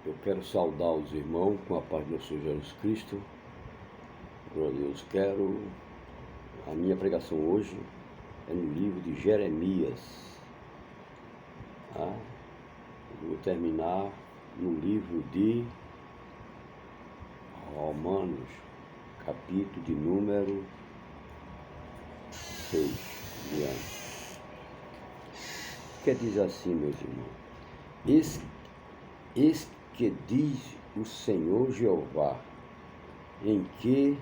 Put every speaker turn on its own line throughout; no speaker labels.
Eu quero saudar os irmãos com a paz do nosso Senhor Jesus Cristo. Glória a Deus. A minha pregação hoje é no livro de Jeremias. Eu vou terminar no livro de Romanos, capítulo de número 6. Que diz assim, meus irmãos: Eis que diz o Senhor Jeová, em que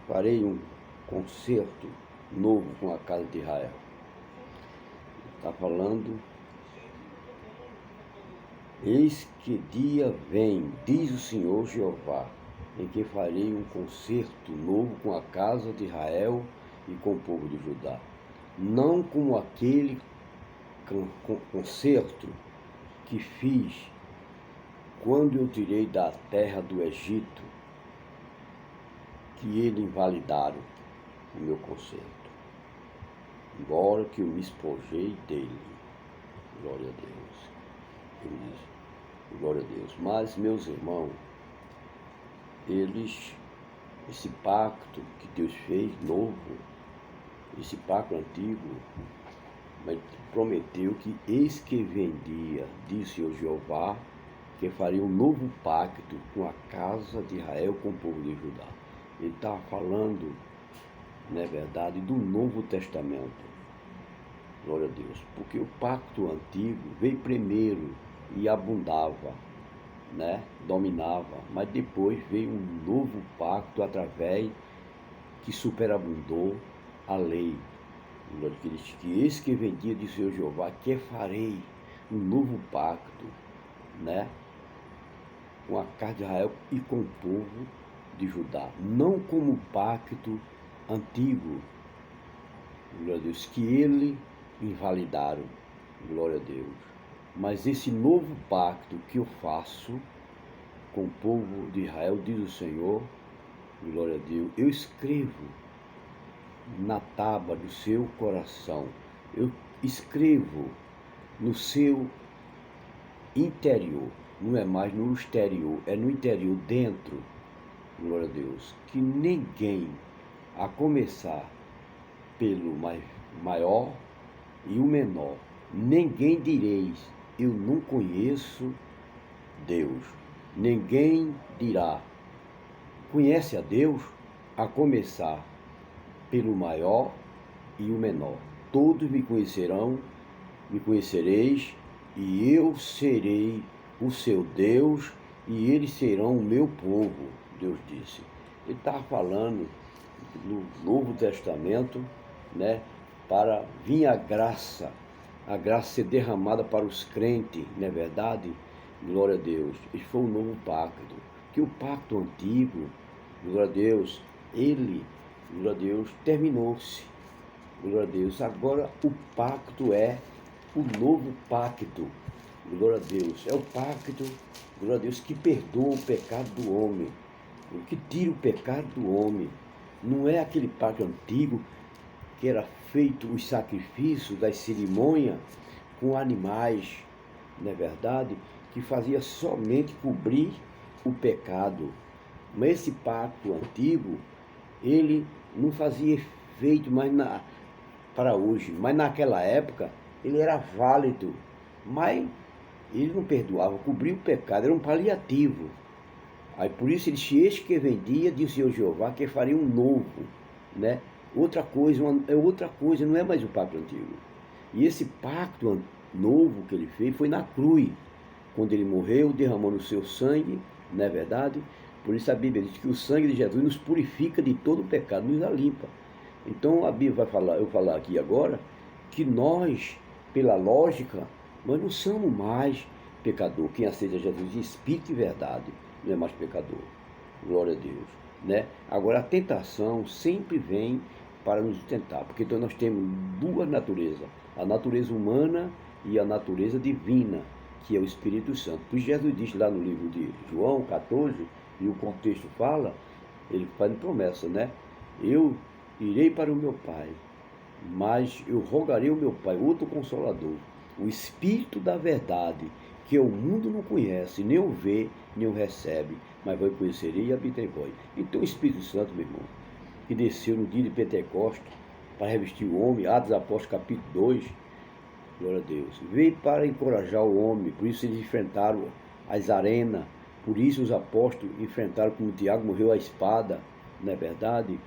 farei um concerto novo com a casa de Israel. Está falando, eis que dia vem, diz o Senhor Jeová, em que farei um concerto novo com a casa de Israel e com o povo de Judá. Não como aquele concerto que fiz quando eu tirei da terra do Egito, que eles invalidaram o meu concerto, embora que eu me espojei dele. Glória a Deus. Glória a Deus. Mas, meus irmãos, esse pacto que Deus fez novo, esse pacto antigo, mas prometeu que eis que vendia, disse o Jeová, que faria um novo pacto com a casa de Israel, com o povo de Judá. Ele estava falando, na verdade, do Novo Testamento. Glória a Deus. Porque o pacto antigo veio primeiro e abundava, dominava, mas depois veio um novo pacto através que superabundou a lei. Glória a Deus. Que eis que vendia, disse o Jeová, que farei um novo pacto, com a casa de Israel e com o povo de Judá, não como o pacto antigo, glória a Deus, que eles invalidaram, glória a Deus, mas esse novo pacto que eu faço com o povo de Israel, diz o Senhor, glória a Deus, eu escrevo na tábua do seu coração, eu escrevo no seu interior, não é mais no exterior, é no interior, dentro, glória a Deus, que ninguém, a começar pelo maior e o menor, ninguém direis, eu não conheço Deus. Ninguém dirá, conhece a Deus, a começar pelo maior e o menor. Todos me conhecerão, me conhecereis, e eu serei o seu Deus, e eles serão o meu povo, Deus disse. Ele estava falando no Novo Testamento, para vir a graça ser derramada para os crentes, não é verdade? Glória a Deus. Esse foi o novo pacto. Que o pacto antigo, glória a Deus, glória a Deus, terminou-se. Glória a Deus. Agora o pacto é o novo pacto. Glória a Deus. É o pacto, glória a Deus, que perdoa o pecado do homem, que tira o pecado do homem. Não é aquele pacto antigo que era feito os sacrifícios das cerimônias com animais, não é verdade? Que fazia somente cobrir o pecado. Mas esse pacto antigo, ele não fazia efeito mais para hoje, mas naquela época ele era válido, mas ele não perdoava, cobria o pecado, era um paliativo. Aí por isso ele disse, eis que vendia, disse o Jeová, que faria um novo, outra coisa, não é mais o pacto antigo. E esse pacto novo que ele fez foi na cruz, quando ele morreu, derramando o seu sangue, não é verdade? Por isso a Bíblia diz que o sangue de Jesus nos purifica de todo o pecado, nos limpa. Então a Bíblia eu falar aqui agora, que nós, pela lógica, nós não somos mais pecador. Quem aceita Jesus de espírito e verdade não é mais pecador. Glória a Deus. Agora a tentação sempre vem para nos tentar, porque então nós temos duas naturezas, a natureza humana e a natureza divina, que é o Espírito Santo. Por isso Jesus diz lá no livro de João 14, e o contexto fala, ele faz promessa, eu irei para o meu Pai, mas eu rogarei ao meu Pai, outro Consolador, o Espírito da verdade, que o mundo não conhece, nem o vê, nem o recebe, mas vai conhecer e habitar em vós. Então o Espírito Santo, meu irmão, que desceu no dia de Pentecostes para revestir o homem, Atos dos Apóstolos capítulo 2, glória a Deus, veio para encorajar o homem, por isso eles enfrentaram as arenas, por isso os apóstolos enfrentaram, como Tiago morreu à espada, não é verdade?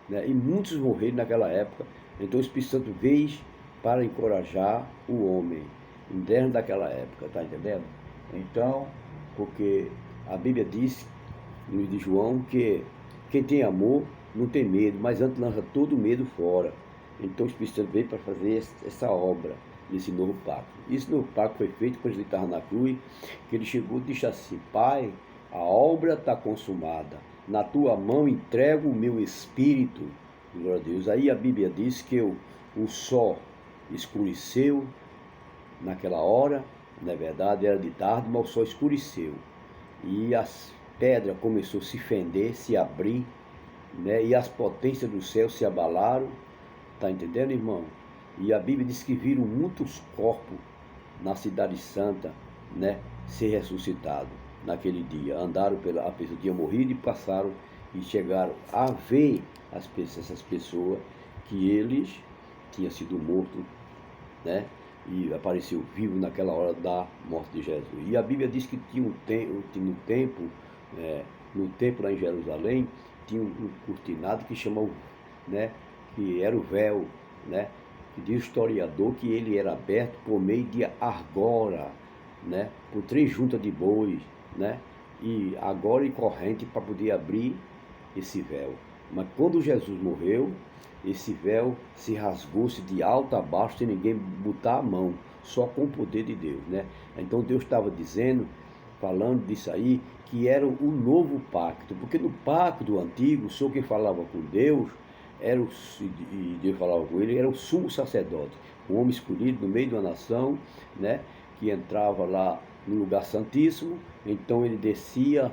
Né? E muitos morreram naquela época. Então o Espírito Santo veio para encorajar o homem, dentro daquela época, tá entendendo? Então, porque a Bíblia diz, no livro de João, que quem tem amor não tem medo, mas antes lança todo o medo fora. Então o Espírito Santo veio para fazer essa obra, nesse novo pacto. Esse novo pacto foi feito quando ele estava na cruz, que ele chegou e disse assim: Pai, a obra está consumada, na tua mão entrego o meu espírito. Glória a Deus. Aí a Bíblia diz que o sol escureceu naquela hora, na verdade era de tarde, mas o sol escureceu. E as pedras começaram a se fender, se abrir, né? E as potências do céu se abalaram, tá entendendo, irmão? E a Bíblia diz que viram muitos corpos na cidade santa, né, ser ressuscitados naquele dia. Andaram a pessoa tinha morrido e passaram e chegaram a ver essas pessoas que eles tinham sido mortos, né? E apareceu vivo naquela hora da morte de Jesus. E a Bíblia diz que tinha no templo lá em Jerusalém, tinha um cortinado que chamou, né, que era o véu, né? Que diz o historiador que ele era aberto por meio de argora, né? Por 3 juntas de bois, né? E agora e corrente para poder abrir esse véu. Mas quando Jesus morreu, esse véu se rasgou-se de alto a baixo sem ninguém botar a mão, só com o poder de Deus, né? Então Deus estava dizendo, falando disso aí, que era o novo pacto, porque no pacto antigo, só quem falava com Deus, e Deus falava com ele, era o sumo sacerdote, um homem escolhido no meio de uma nação, né? Que entrava lá no lugar santíssimo, então ele descia,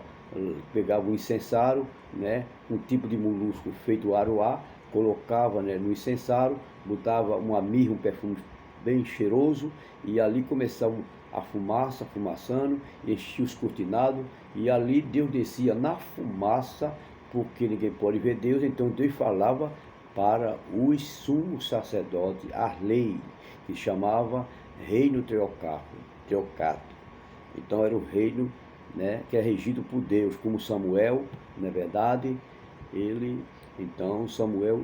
pegava um incensário, né, um tipo de molusco feito aroá, colocava, né, no incensário, botava uma mirra, um perfume bem cheiroso, e ali começava a fumaça, fumaçando, enchia os cortinados, e ali Deus descia na fumaça, porque ninguém pode ver Deus, então Deus falava para os sumos sacerdotes, a lei, que chamava reino teocato. Então era o reino, né, que é regido por Deus, como Samuel, na verdade, Samuel,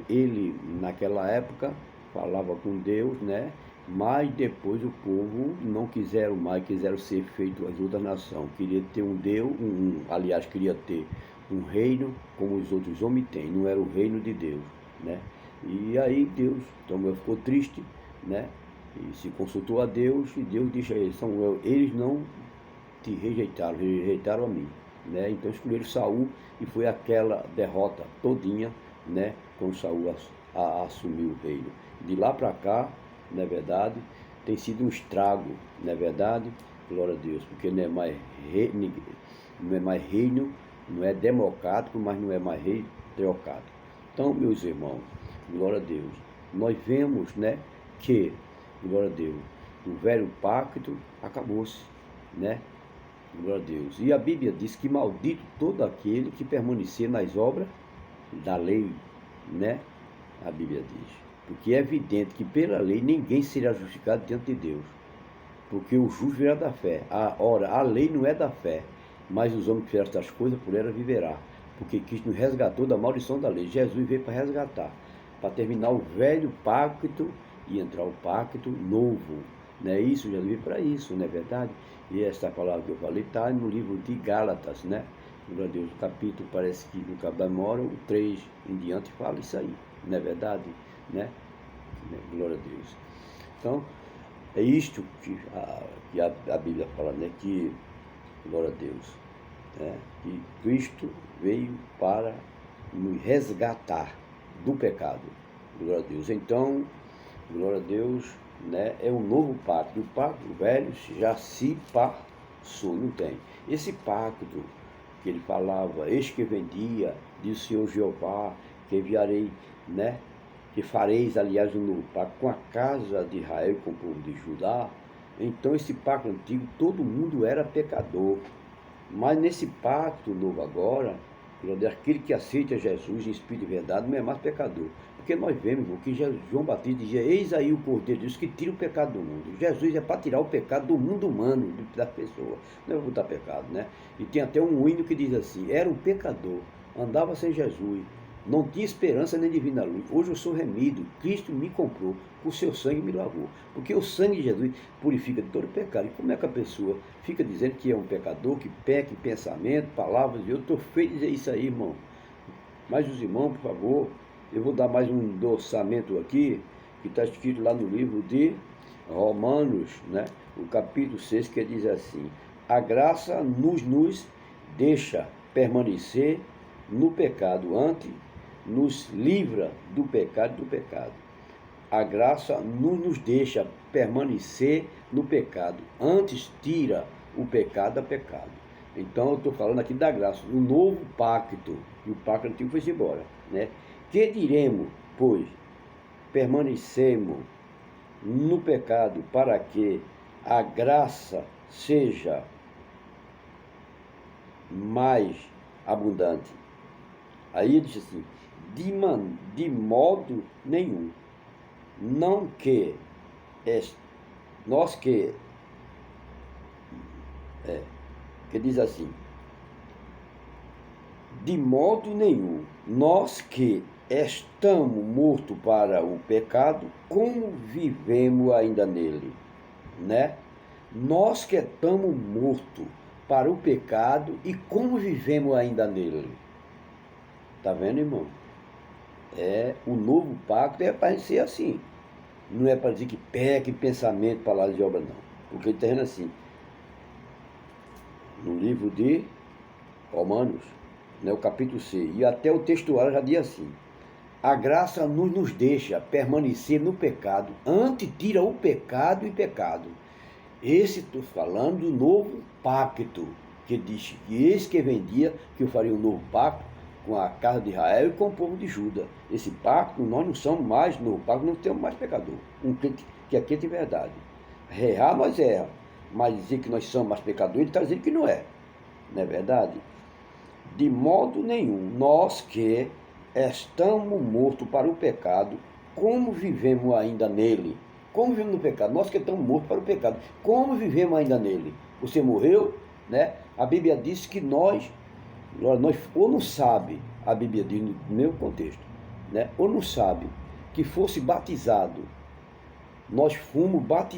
naquela época, falava com Deus, né, mas depois o povo não quiseram mais, quiseram ser feito as outras nações, queria ter um Deus, aliás, queria ter um reino como os outros homens têm, não era o reino de Deus, né, e aí Samuel ficou triste, né, e se consultou a Deus, e Deus disse a ele: Samuel, eles não te rejeitaram a mim, né? Então escolheram Saul, e foi aquela derrota todinha, né? Quando Saul assumiu o reino. De lá para cá, na verdade, tem sido um estrago, na verdade, glória a Deus, porque não é mais reino, não é democrático, mas não é mais rei teocrático. Então, meus irmãos, glória a Deus, nós vemos, né, que, glória a Deus, o velho pacto acabou-se, né? Glória a Deus. E a Bíblia diz que maldito todo aquele que permanecer nas obras da lei, né? A Bíblia diz. Porque é evidente que pela lei ninguém será justificado diante de Deus. Porque o justo virá da fé. Ora, a lei não é da fé, mas os homens que fizeram estas coisas, por ela viverá. Porque Cristo nos resgatou da maldição da lei. Jesus veio para resgatar, para terminar o velho pacto e entrar o pacto novo. Não é isso? Jesus veio para isso, não é verdade? E essa palavra que eu falei está no livro de Gálatas, né? Glória a Deus, o capítulo, parece que no cabo da memória, o 3 em diante fala isso aí, não é verdade? Né? Glória a Deus. Então, é isto que a Bíblia fala, né? Que, glória a Deus, né? Que Cristo veio para nos resgatar do pecado. Glória a Deus. Então, glória a Deus, né? É um novo pacto. O pacto velho já se passou, não tem. Esse pacto que ele falava, eis que vendia, diz o Senhor Jeová, que enviarei, né? Que fareis, aliás, um novo pacto com a casa de Israel, com o povo de Judá, Então esse pacto antigo, todo mundo era pecador. Mas nesse pacto novo agora, aquele que aceita Jesus em espírito e verdade não é mais pecador. Porque nós vemos, irmão, que João Batista dizia: eis aí o Cordeiro de Deus que tira o pecado do mundo. Jesus é para tirar o pecado do mundo humano, da pessoa. Não é para botar pecado, né? E tem até um hino que diz assim: era um pecador, andava sem Jesus, não tinha esperança nem divina luz. Hoje eu sou remido, Cristo me comprou, o seu sangue me lavou. Porque o sangue de Jesus purifica de todo pecado. E como é que a pessoa fica dizendo que é um pecador, que peca em pensamento, palavras? Eu estou feio de dizer isso aí, irmão. Mas os irmãos, por favor, eu vou dar mais um endossamento aqui, que está escrito lá no livro de Romanos, né? O capítulo 6, que diz assim: a graça nos deixa permanecer no pecado, antes nos livra do pecado. A graça não nos deixa permanecer no pecado, antes tira o pecado a pecado. Então eu estou falando aqui da graça, do novo pacto, e o pacto antigo foi-se embora, né? Que diremos, pois, permanecemos no pecado para que a graça seja mais abundante? Aí ele disse assim: de modo nenhum, não que nós que diz assim: de modo nenhum, nós que estamos mortos para o pecado, como vivemos ainda nele, né? Nós que estamos mortos para o pecado e como vivemos ainda nele. Tá vendo, irmão? O novo pacto é para ser assim. Não é para dizer que peca em pensamento, palavras de obra, não. Porque ele está dizendo assim, no livro de Romanos, né, o capítulo 6, e até o textuário já diz assim: a graça nos deixa permanecer no pecado, antes tira o pecado e pecado. Esse estou falando do novo pacto, que diz que eis que vendia, que eu faria um novo pacto com a casa de Israel e com o povo de Judá. Esse pacto, nós não somos mais novo pacto, não temos mais pecador. Um crente que é crente de verdade. Errar, nós erramos, mas dizer que nós somos mais pecadores, ele está dizendo que não é. Não é verdade? De modo nenhum, nós que estamos mortos para o pecado, como vivemos ainda nele? Como vivemos no pecado? Nós que estamos mortos para o pecado, como vivemos ainda nele? Você morreu, né? A Bíblia diz que nós ou não sabe, a Bíblia diz no meu contexto, né? Ou não sabe que fosse batizado, nós fomos batizados